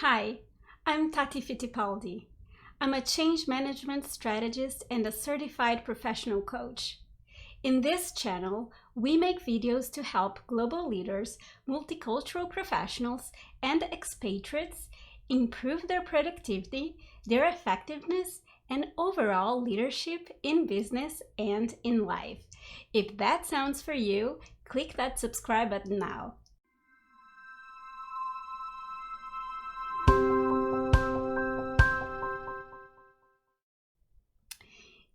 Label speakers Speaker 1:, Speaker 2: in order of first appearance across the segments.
Speaker 1: Hi, I'm Tatyana Fittipaldi. I'm a change management strategist and a certified professional coach. In this channel, we make videos to help global leaders, multicultural professionals, and expatriates improve their productivity, their effectiveness, and overall leadership in business and in life. If that sounds for you, click that subscribe button now.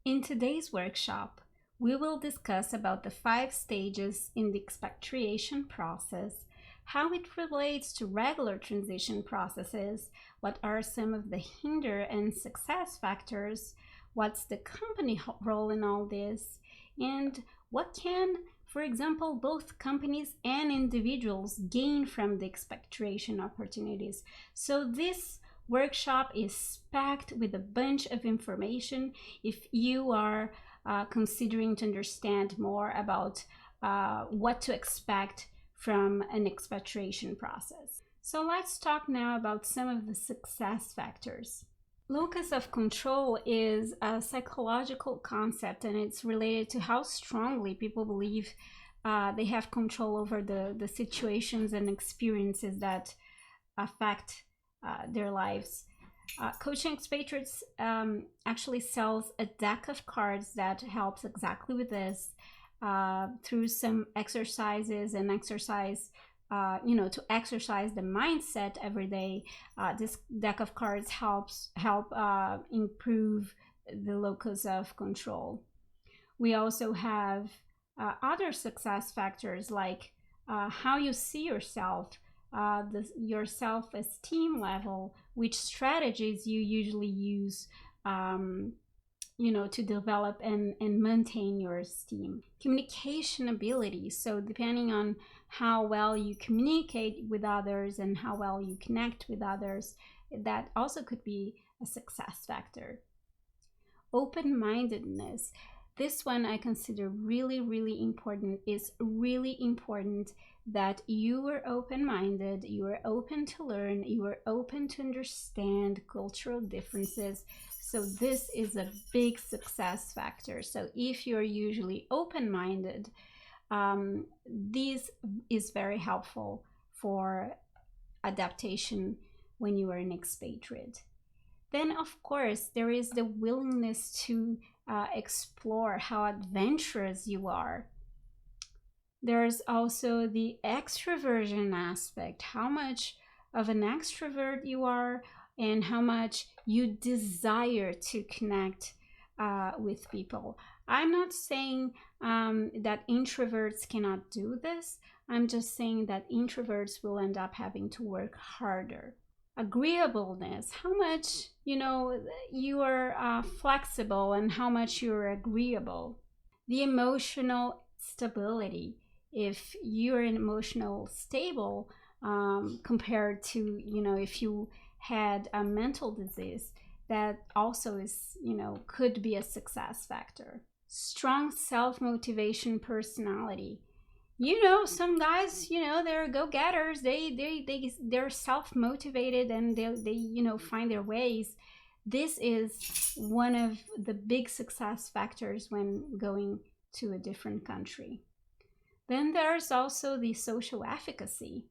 Speaker 1: In today's workshop, we will discuss about the 5 stages in the expatriation process, how it relates to regular transition processes, what are some of the hinder and success factors, what's the company role in all this, and what can, for example, both companies and individuals gain from the expatriation opportunities. So this workshop is packed with a bunch of information if you are considering to understand more about what to expect from an expatriation process. So let's talk now about some of the success factors. Locus of control is a psychological concept, and it's related to how strongly people believe they have control over the situations and experiences that affect their lives. Coaching Expatriates actually sells a deck of cards that helps exactly with this through some exercises and to exercise the mindset every day. This deck of cards help improve the locus of control. We also have other success factors like how you see yourself, your self-esteem level, which strategies you usually use to develop and maintain your esteem. Communication ability, so depending on how well you communicate with others and how well you connect with others, that also could be a success factor. Open-mindedness, this one I consider really important. It's really important that you are open-minded, you are open to learn, you are open to understand cultural differences. So this is a big success factor. So if you're usually open-minded, this is very helpful for adaptation when you are an expatriate. Then, of course, there is the willingness to explore how adventurous you are. There's also the extroversion aspect, how much of an extrovert you are and how much you desire to connect with people. I'm not saying that introverts cannot do this. I'm just saying that introverts will end up having to work harder. Agreeableness, how much you are flexible and how much you're agreeable. The emotional stability, if you're emotional stable compared to if you had a mental disease, that also is could be a success factor. Strong self-motivation personality. Some guys, they're go-getters. They're self-motivated and they find their ways. This is one of the big success factors when going to a different country. Then there's also the social efficacy,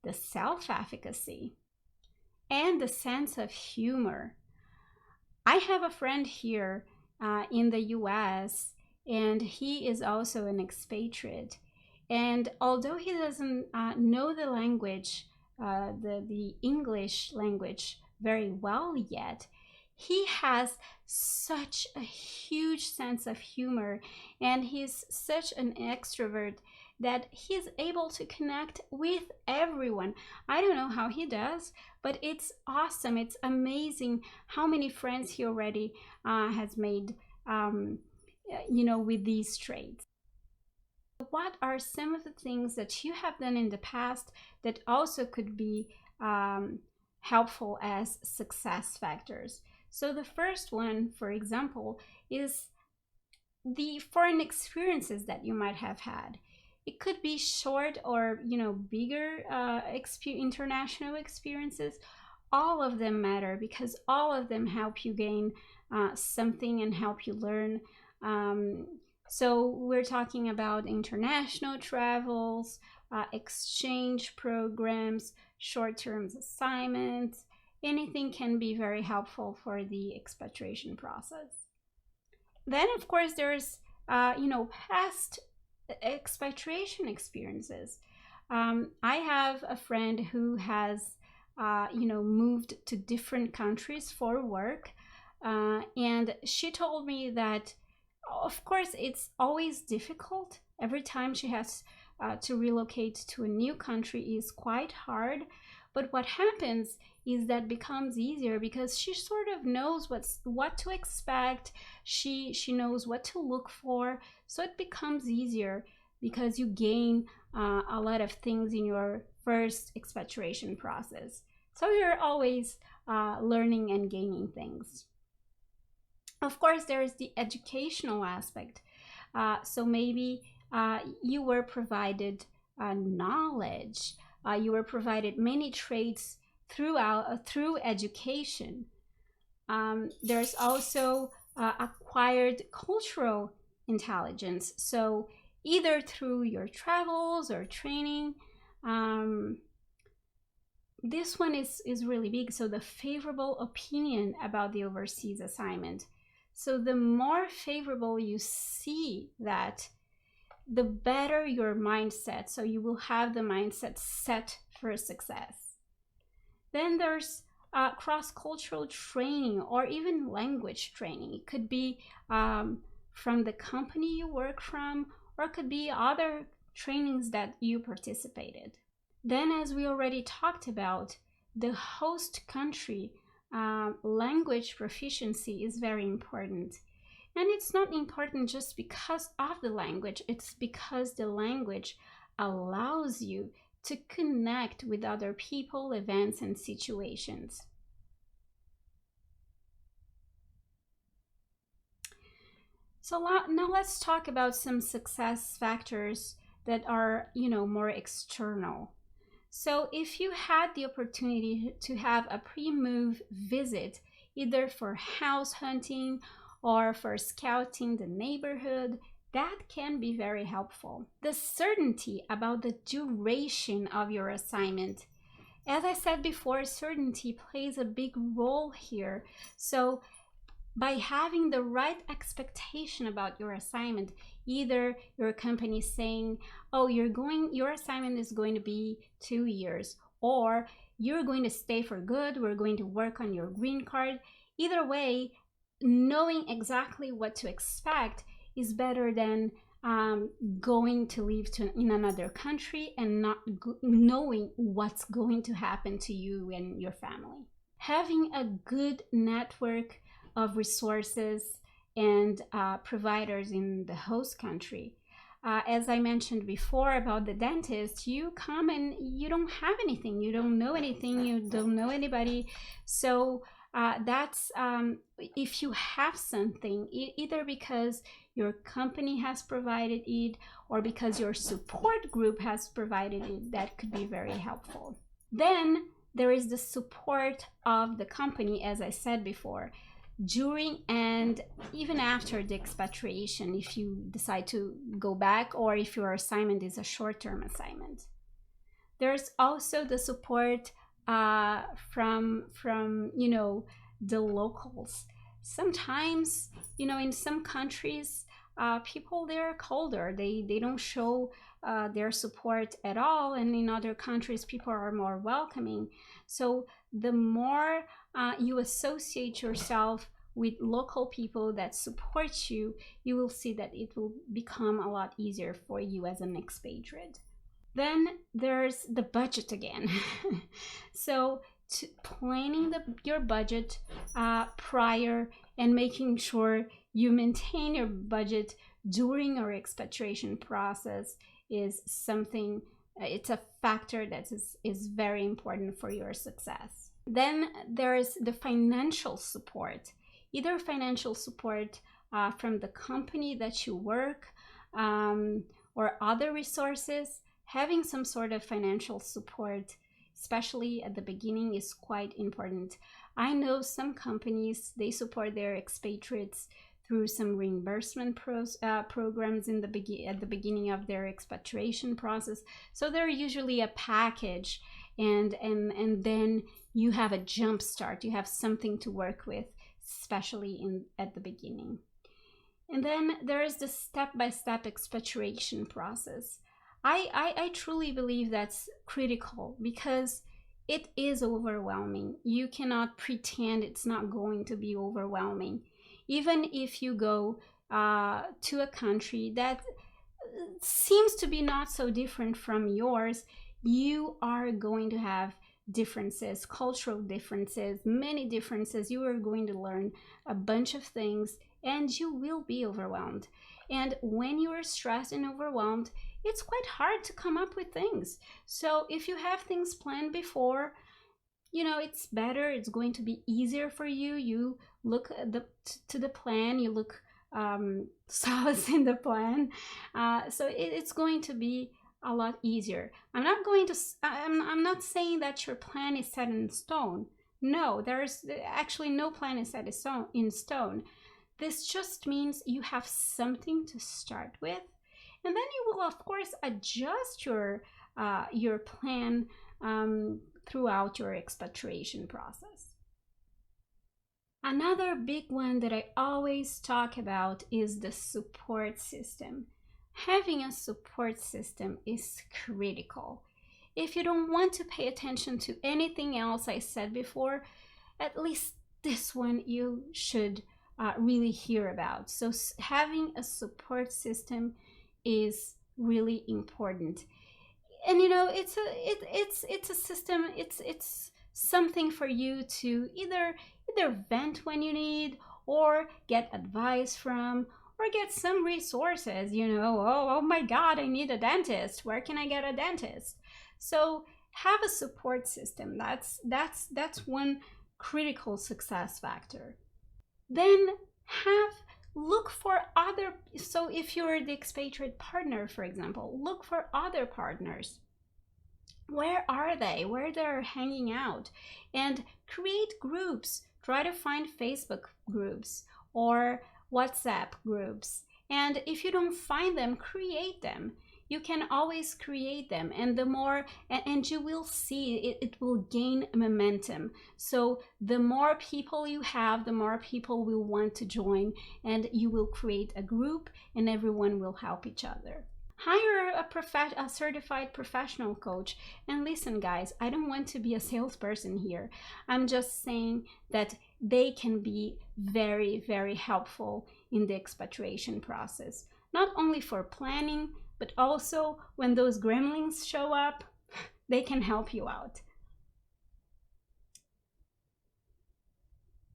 Speaker 1: the self-efficacy, and the sense of humor. I have a friend here in the US, and he is also an expatriate. And although he doesn't know the language, the English language very well yet, he has such a huge sense of humor, and he's such an extrovert that he's able to connect with everyone. I don't know how he does, but it's awesome. It's amazing how many friends he already has made, with these traits. What are some of the things that you have done in the past that also could be helpful as success factors? So the first one, for example, is the foreign experiences that you might have had. It could be short or bigger international experiences, all of them matter because all of them help you gain something and help you learn. So we're talking about international travels, exchange programs, short-term assignments. Anything can be very helpful for the expatriation process. Then, of course, there's past expatriation experiences. I have a friend who has moved to different countries for work, and she told me that, of course, it's always difficult. Every time she has to relocate to a new country is quite hard. But what happens is that becomes easier because she sort of knows what to expect. She knows what to look for. So it becomes easier because you gain a lot of things in your first expatriation process. So you're always learning and gaining things. Of course, there is the educational aspect. So maybe you were provided knowledge. You were provided many traits through education. There's also acquired cultural intelligence. So either through your travels or training. This one is really big. So the favorable opinion about the overseas assignment. So the more favorable you see that, the better your mindset. So you will have the mindset set for success. Then there's cross-cultural training or even language training. It could be from the company you work from, or it could be other trainings that you participated. Then, as we already talked about, the host country language proficiency is very important. And it's not important just because of the language, it's because the language allows you to connect with other people, events, and situations. So now let's talk about some success factors that are, more external. So if you had the opportunity to have a pre-move visit, either for house hunting or for scouting the neighborhood, that can be very helpful. The certainty about the duration of your assignment. As I said before, certainty plays a big role here. So by having the right expectation about your assignment, either your company saying, oh, your assignment is going to be 2 years, or you're going to stay for good, we're going to work on your green card. Either way, knowing exactly what to expect is better than going to live in another country and not knowing what's going to happen to you and your family. Having a good network of resources and providers in the host country. As I mentioned before about the dentist, you come and you don't have anything, you don't know anything, you don't know anybody. So that's if you have something, either because your company has provided it or because your support group has provided it, that could be very helpful. Then there is the support of the company, as I said before, during and even after the expatriation, if you decide to go back or if your assignment is a short-term assignment. There's also the support from the locals. Sometimes, in some countries, people there are colder. They don't show their support at all, and in other countries, people are more welcoming. So the more you associate yourself with local people that support you, you will see that it will become a lot easier for you as an expatriate. Then there's the budget again. So planning your budget prior and making sure you maintain your budget during your expatriation process is something, it's a factor that is very important for your success. Then there is the financial support, either financial support from the company that you work or other resources. Having some sort of financial support especially at the beginning, is quite important. I know some companies, they support their expatriates through some reimbursement programs at the beginning of their expatriation process. So they're usually a package, and then you have a jump start. You have something to work with, especially at the beginning. And then there is the step-by-step expatriation process. I truly believe that's critical because it is overwhelming. You cannot pretend it's not going to be overwhelming. Even if you go to a country that seems to be not so different from yours, you are going to have differences, cultural differences, many differences. You are going to learn a bunch of things and you will be overwhelmed. And when you are stressed and overwhelmed, it's quite hard to come up with things. So if you have things planned before, it's better. It's going to be easier for you. You look at to the plan. You look solace in the plan. So it's going to be a lot easier. I'm not saying that your plan is set in stone. No, there's actually no plan is set in stone. This just means you have something to start with, and then you will of course adjust your plan throughout your expatriation process. Another big one that I always talk about is the support system. Having a support system is critical. If you don't want to pay attention to anything else I said before, at least this one you should really hear about. So having a support system is really important. And it's a system. It's something for you to either vent when you need, or get advice from, or get some resources. Oh my God, I need a dentist. Where can I get a dentist? So have a support system. That's one critical success factor. Then look for other. So if you're the expatriate partner, for example, look for other partners. Where are they? Where they're hanging out? And create groups. Try to find Facebook groups or WhatsApp groups. And if you don't find them, create them. You can always create them, and you will see it will gain momentum. So the more people you have, the more people will want to join, and you will create a group and everyone will help each other. Hire a certified professional coach. And listen, guys, I don't want to be a salesperson here. I'm just saying that they can be very, very helpful in the expatriation process, not only for planning, but also when those gremlins show up, they can help you out.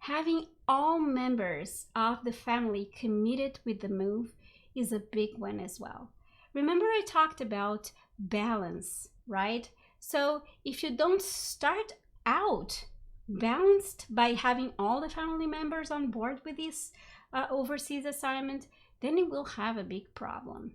Speaker 1: Having all members of the family committed with the move is a big one as well. Remember I talked about balance, right? So if you don't start out balanced by having all the family members on board with this overseas assignment, then you will have a big problem.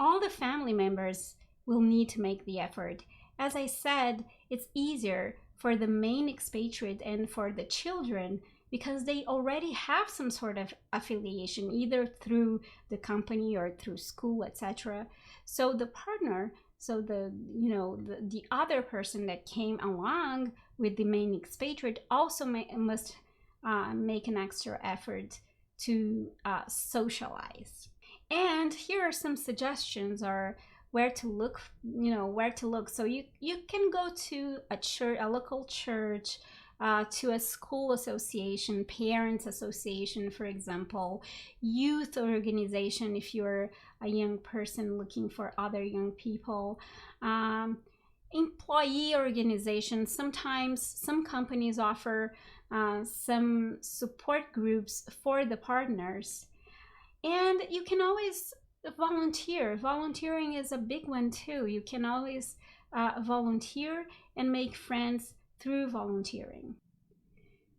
Speaker 1: All the family members will need to make the effort. As I said, it's easier for the main expatriate and for the children because they already have some sort of affiliation, either through the company or through school, etc. So the partner, the other person that came along with the main expatriate also must make an extra effort to socialize. And here are some suggestions or where to look. So you can go to a local church, to a school association, parents association, for example, youth organization if you're a young person looking for other young people, employee organization. Sometimes some companies offer some support groups for the partners. And you can always volunteer. Volunteering is a big one too. You can always volunteer and make friends through volunteering.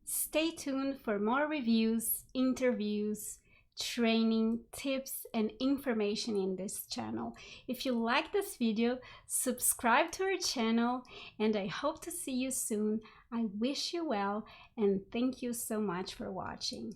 Speaker 1: Stay tuned for more reviews, interviews, training, tips, and information in this channel. If you like this video, subscribe to our channel, and I hope to see you soon. I wish you well, and thank you so much for watching.